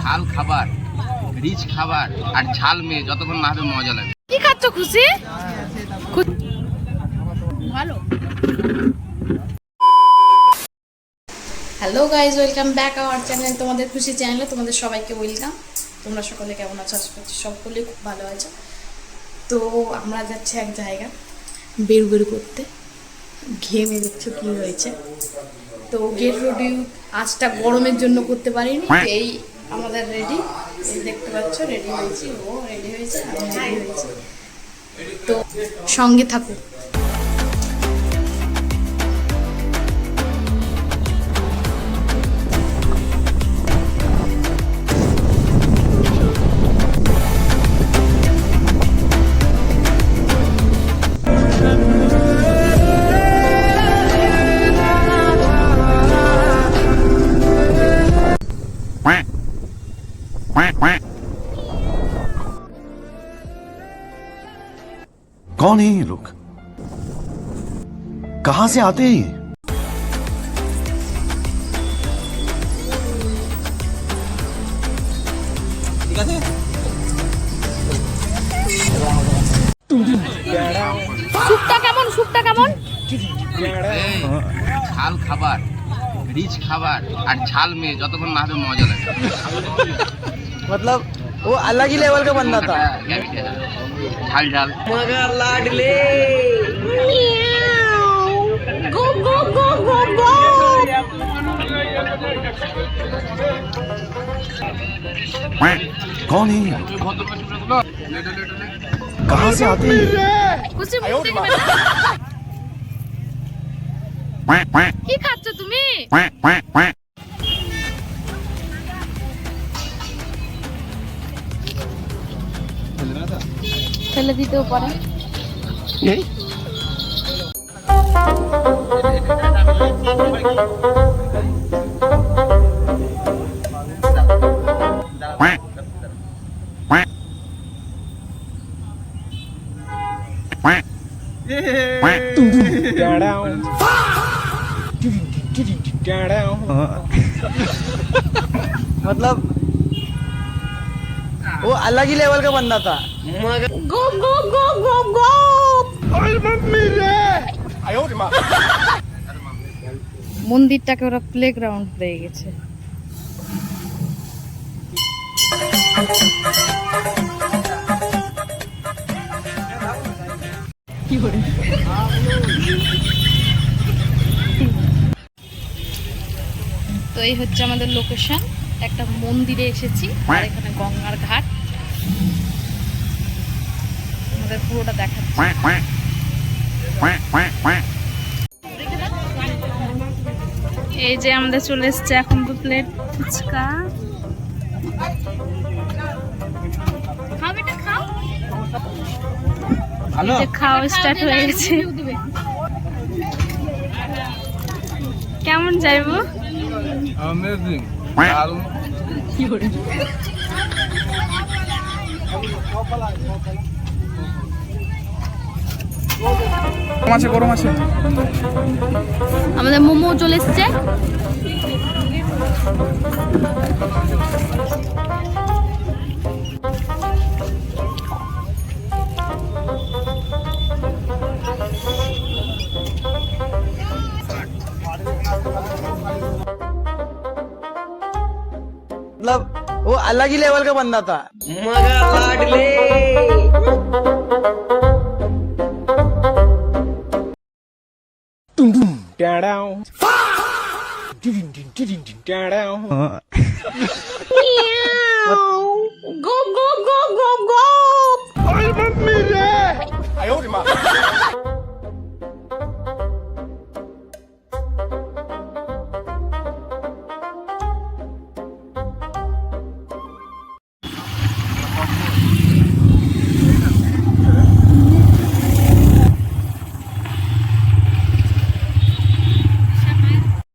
ঝাল খাবার, রিচ খাবার আর ঝাল মেয়ে যতক্ষণ না হবে মজা লাগে। কি খাচ্ছ খুশি? ভালো। Hello guys, welcome back our channel. তোমাদের খুশি চ্যানেলে তোমাদের সবাইকে ওয়েলকাম। তোমরা সকলে কেমন আছো? আশা করছি সকলে খুব ভালো আছো। তো আমরা যাচ্ছি এক জায়গা বেরু বেরু করতে, ঘেমে দেখছো কি হয়েছে। তো গেট রেডি আজটা গরমের জন্য করতে পারিনি। এই আমাদের রেডি, এই দেখতে পাচ্ছ রেডি হয়েছি, ও রেডি হয়েছে, আমি রেডি হয়েছি। তো সঙ্গে থাকো। कौन है ये लोग? कहां से आते हैं? সুপটা কেমন? সুপটা কেমন? ঝাল খাবার, রিচ খাবার আর ঝাল মেয়ে যতক্ষণ না হবে মজা লাগে। मतलब वो अलग ही लेवल का बंदा था। ঝাল ঝাল मगर लाडले গো গো গো গো গো। कौन है ये लोग? कहां से आते हैं? খুশি মুখ দেখবে না? কি খাচ্ছ তুমি? ফেলে দিতেও পারে। मतलब वो अलग ही लेवल का बंदा था। मगर গো গো গো গো গো। মন্দিরটাকে ওরা প্লেগ্রাউন্ড হয়ে গেছে। তো এই হচ্ছে আমাদের লোকেশন, একটা মন্দিরে এসেছি আর এখানে গঙ্গার ঘাট। আমাদের পুরোটা দেখাচ্ছি। এই যে আমাদের চলে এসছে এখন তো প্লেট ফুচকা। এই যে খাওয়া স্টার্ট হয়ে গেছে। কেমন যাইবো? অ্যামেজিং। গরম আছে। আমাদের মোমো চলে এসছে। मतलब वो अलग ही लेवल का बंदा था। मगर लाडले গো গো গো গো গো।